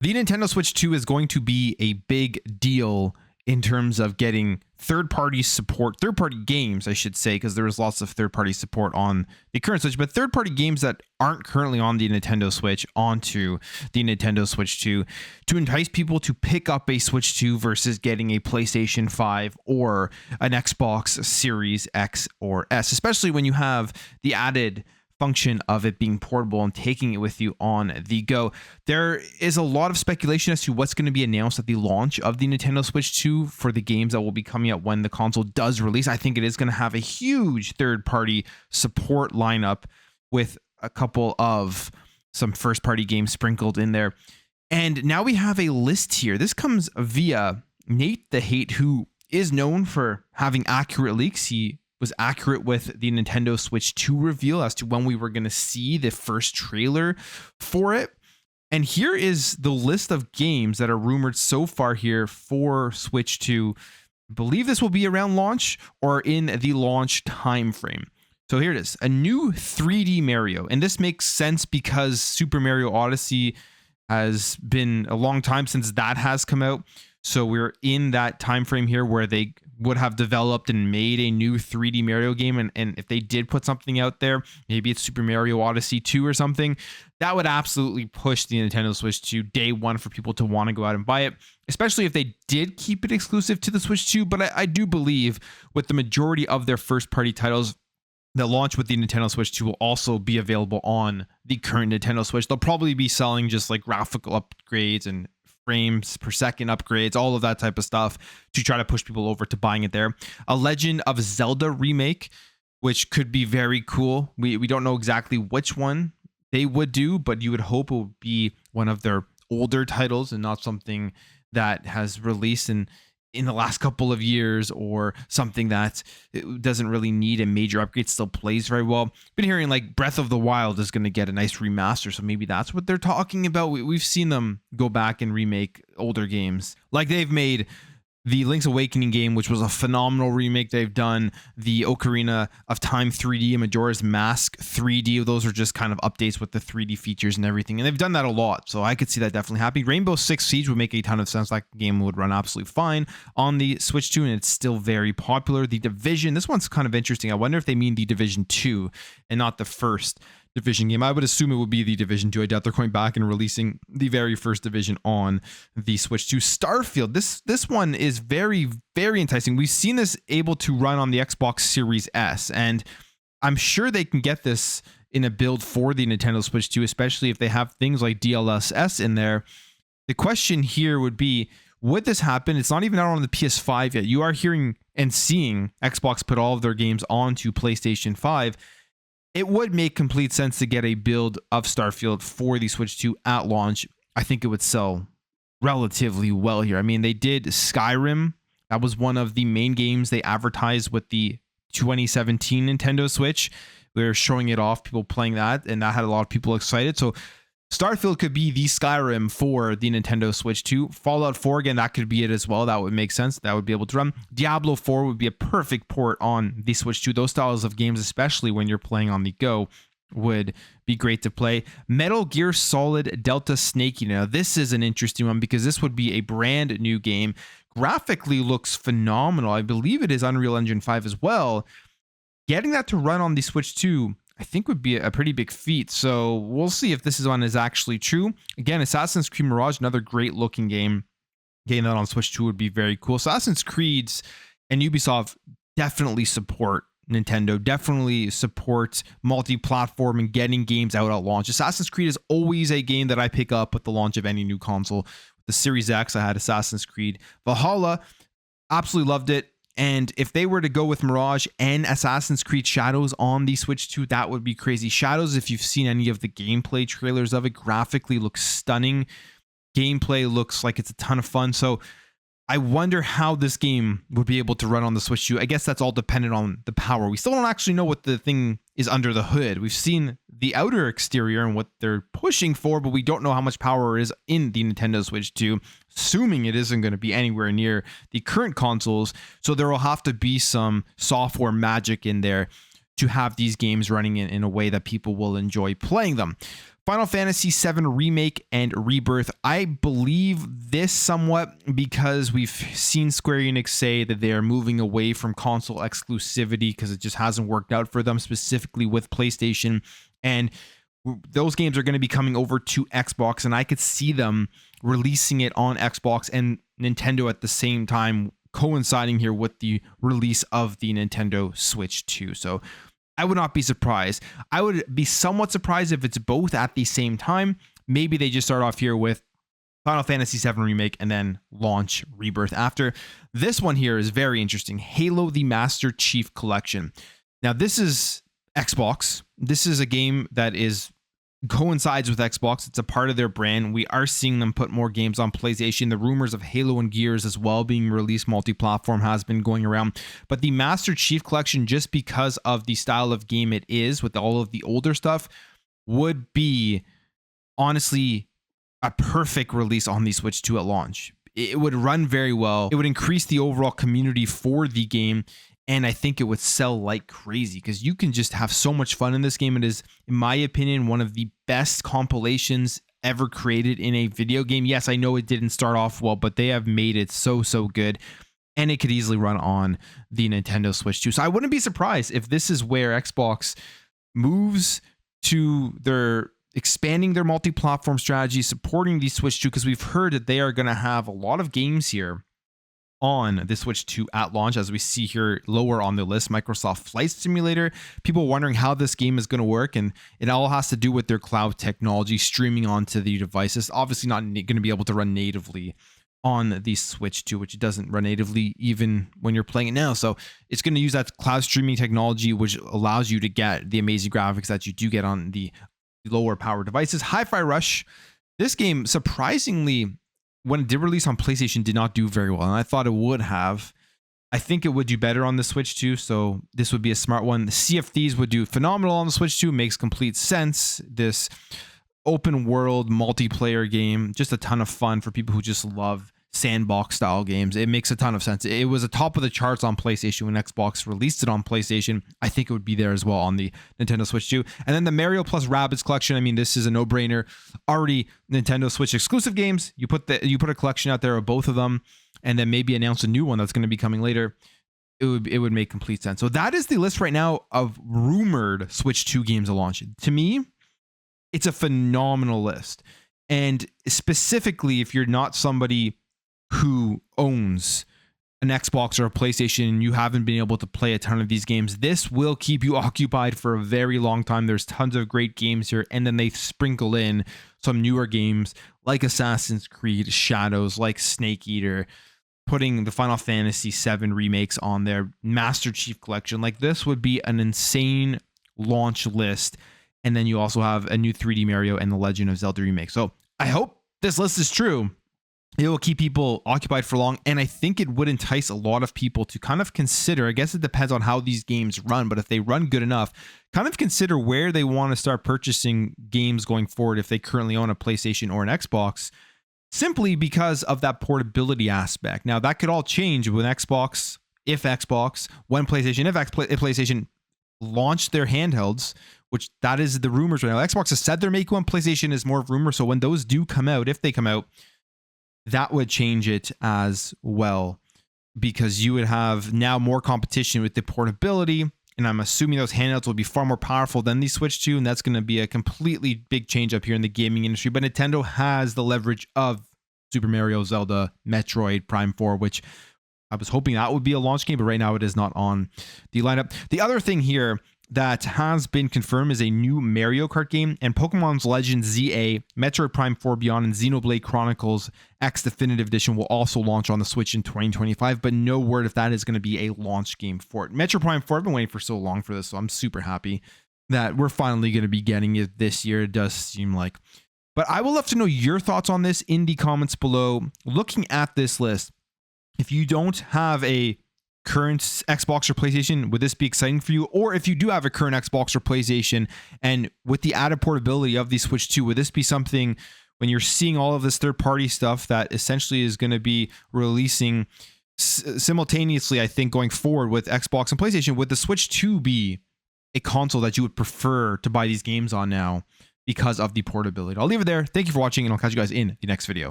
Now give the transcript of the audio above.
The Nintendo Switch 2 is going to be a big deal in terms of getting third-party support, third-party games, I should say, because there is lots of third-party support on the current Switch, but third-party games that aren't currently on the Nintendo Switch onto the Nintendo Switch 2 to entice people to pick up a Switch 2 versus getting a PlayStation 5 or an Xbox Series X or S, especially when you have the added function of it being portable and taking it with you on the go. There is a lot of speculation as to what's going to be announced at the launch of the Nintendo Switch 2 for the games that will be coming out when the console does release. I think it is going to have a huge third-party support lineup with a couple of some first-party games sprinkled in there. And now we have a list here. This comes via Nate the Hate, who is known for having accurate leaks. He was accurate with the Nintendo Switch 2 reveal as to when we were going to see the first trailer for it. And here is the list of games that are rumored so far here for Switch 2. I believe this will be around launch or in the launch time frame. So here it is, a new 3D Mario. And this makes sense because Super Mario Odyssey has been a long time since that has come out. So we're in that time frame here where they would have developed and made a new 3D Mario game. And if they did put something out there, maybe it's Super Mario Odyssey 2 or something, that would absolutely push the Nintendo Switch to day one for people to want to go out and buy it, especially if they did keep it exclusive to the Switch 2. But I do believe with the majority of their first party titles that launch with the Nintendo Switch 2 will also be available on the current Nintendo Switch. They'll probably be selling just like graphical upgrades and frames per second upgrades, all of that type of stuff to try to push people over to buying it there. A Legend of Zelda remake, which could be very cool. We don't know exactly which one they would do, but you would hope it would be one of their older titles and not something that has released in the last couple of years, or something that doesn't really need a major upgrade, still plays very well. Been hearing like Breath of the Wild is going to get a nice remaster, so maybe that's what they're talking about. We've seen them go back and remake older games. Like they've made the Link's Awakening game, which was a phenomenal remake. They've done the Ocarina of Time 3D and Majora's Mask 3D. Those are just kind of updates with the 3D features and everything. And they've done that a lot. So I could see that definitely happening. Rainbow Six Siege would make a ton of sense. That game would run absolutely fine on the Switch 2, and it's still very popular. The Division, this one's kind of interesting. I wonder if they mean the Division 2 and not the first Division game. I would assume it would be the Division 2. I doubt they're going back and releasing the very first Division on the Switch 2. Starfield, this one is very, very enticing. We've seen this able to run on the Xbox Series S, and I'm sure they can get this in a build for the Nintendo Switch 2, especially if they have things like DLSS in there. The question here would be, would this happen? It's not even out on the PS5 yet. You are hearing and seeing Xbox put all of their games onto PlayStation 5. It would make complete sense to get a build of Starfield for the Switch 2 at launch. I think it would sell relatively well here. I mean, they did Skyrim. That was one of the main games they advertised with the 2017 Nintendo Switch. They were showing it off, people playing that, and that had a lot of people excited. So Starfield could be the Skyrim for the Nintendo Switch 2. Fallout 4, again, that could be it as well. That would make sense. That would be able to run. Diablo 4 would be a perfect port on the Switch 2. Those styles of games, especially when you're playing on the go, would be great to play. Metal Gear Solid Delta Snake. Now, this is an interesting one because this would be a brand new game. Graphically looks phenomenal. I believe it is Unreal Engine 5 as well. Getting that to run on the Switch 2, I think would be a pretty big feat. So we'll see if this one is actually true. Again, Assassin's Creed Mirage, another great looking game. Getting that on Switch 2 would be very cool. Assassin's Creed's and Ubisoft definitely support Nintendo, definitely support multi-platform and getting games out at launch. Assassin's Creed is always a game that I pick up with the launch of any new console. With the Series X, I had Assassin's Creed Valhalla. Absolutely loved it. And if they were to go with Mirage and Assassin's Creed Shadows on the Switch 2, that would be crazy. Shadows, if you've seen any of the gameplay trailers of it, graphically looks stunning. Gameplay looks like it's a ton of fun. So I wonder how this game would be able to run on the Switch 2. I guess that's all dependent on the power. We still don't actually know what the thing is under the hood. We've seen the outer exterior and what they're pushing for, but we don't know how much power is in the Nintendo Switch 2, assuming it isn't going to be anywhere near the current consoles. So there will have to be some software magic in there to have these games running in a way that people will enjoy playing them. Final Fantasy VII Remake and Rebirth. I believe this somewhat because we've seen Square Enix say that they are moving away from console exclusivity because it just hasn't worked out for them, specifically with PlayStation. And those games are going to be coming over to Xbox, and I could see them releasing it on Xbox and Nintendo at the same time, coinciding here with the release of the Nintendo Switch 2. So I would not be surprised. I would be somewhat surprised if it's both at the same time. Maybe they just start off here with Final Fantasy VII Remake and then launch Rebirth after. This one here is very interesting. Halo the Master Chief Collection. Now, this is Xbox. This is a game that coincides with Xbox. It's a part of their brand. We are seeing them put more games on PlayStation. The rumors of Halo and Gears as well being released multi-platform has been going around. But the Master Chief Collection, just because of the style of game it is with all of the older stuff, would be honestly a perfect release on the Switch 2 at launch. It would run very well. It would increase the overall community for the game. And I think it would sell like crazy because you can just have so much fun in this game. It is, in my opinion, one of the best compilations ever created in a video game. Yes, I know it didn't start off well, but they have made it so good. And it could easily run on the Nintendo Switch 2. So I wouldn't be surprised if this is where Xbox moves to their expanding their multi-platform strategy, supporting the Switch 2, because we've heard that they are going to have a lot of games here on the Switch 2 at launch, as we see here lower on the list. Microsoft Flight Simulator. People wondering how this game is going to work, and it all has to do with their cloud technology streaming onto the devices. Obviously not going to be able to run natively on the Switch 2, which it doesn't run natively even when you're playing it now. So it's going to use that cloud streaming technology, which allows you to get the amazing graphics that you do get on the lower power devices. Hi-Fi Rush. This game, surprisingly, when it did release on PlayStation, did not do very well, and I thought it would have. I think it would do better on the Switch 2, so this would be a smart one. The Sea of Thieves would do phenomenal on the Switch 2. Makes complete sense. This open world multiplayer game, just a ton of fun for people who just love sandbox style games. It makes a ton of sense. It was a top of the charts on PlayStation when Xbox released it on PlayStation. I think it would be there as well on the Nintendo Switch 2. And then the Mario plus Rabbids collection. I mean, this is a no-brainer. Already Nintendo Switch exclusive games. You put a collection out there of both of them, and then maybe announce a new one that's going to be coming later. It would make complete sense. So that is the list right now of rumored Switch 2 games at launch. To me, it's a phenomenal list. And specifically, if you're not somebody who owns an Xbox or a PlayStation and you haven't been able to play a ton of these games, this will keep you occupied for a very long time. There's tons of great games here, and then they sprinkle in some newer games like Assassin's Creed Shadows, like Snake Eater, putting the Final Fantasy VII remakes on their Master Chief Collection. Like, this would be an insane launch list. And then you also have a new 3D Mario and the Legend of Zelda remake. So I hope this list is true. It will keep people occupied for long, and I think it would entice a lot of people to kind of consider, I guess it depends on how these games run, but if they run good enough, kind of consider where they want to start purchasing games going forward if they currently own a PlayStation or an Xbox, simply because of that portability aspect. Now, that could all change when Xbox, when PlayStation, if PlayStation launched their handhelds, which that is the rumors right now. Xbox has said they're making one, PlayStation is more of rumor, so when those do come out, if they come out, that would change it as well, because you would have now more competition with the portability, and I'm assuming those handhelds will be far more powerful than the Switch 2, and that's going to be a completely big change up here in the gaming industry. But Nintendo has the leverage of Super Mario, Zelda, Metroid, Prime 4, which I was hoping that would be a launch game, but right now it is not on the lineup. The other thing here that has been confirmed is a new Mario Kart game, and Pokemon's Legends ZA, Metroid Prime 4 Beyond, and Xenoblade Chronicles X Definitive Edition will also launch on the Switch in 2025, but no word if that is going to be a launch game for it. Metroid Prime 4, I've been waiting for so long for this, so I'm super happy that we're finally going to be getting it this year. It does seem like. But I would love to know your thoughts on this in the comments below. Looking at this list, if you don't have a current Xbox or PlayStation, would this be exciting for you? Or if you do have a current Xbox or PlayStation, and with the added portability of the Switch 2, would this be something, when you're seeing all of this third-party stuff that essentially is going to be releasing simultaneously, I think, going forward with Xbox and PlayStation, would the Switch 2 be a console that you would prefer to buy these games on now because of the portability. I'll leave it there. Thank you for watching, and I'll catch you guys in the next video.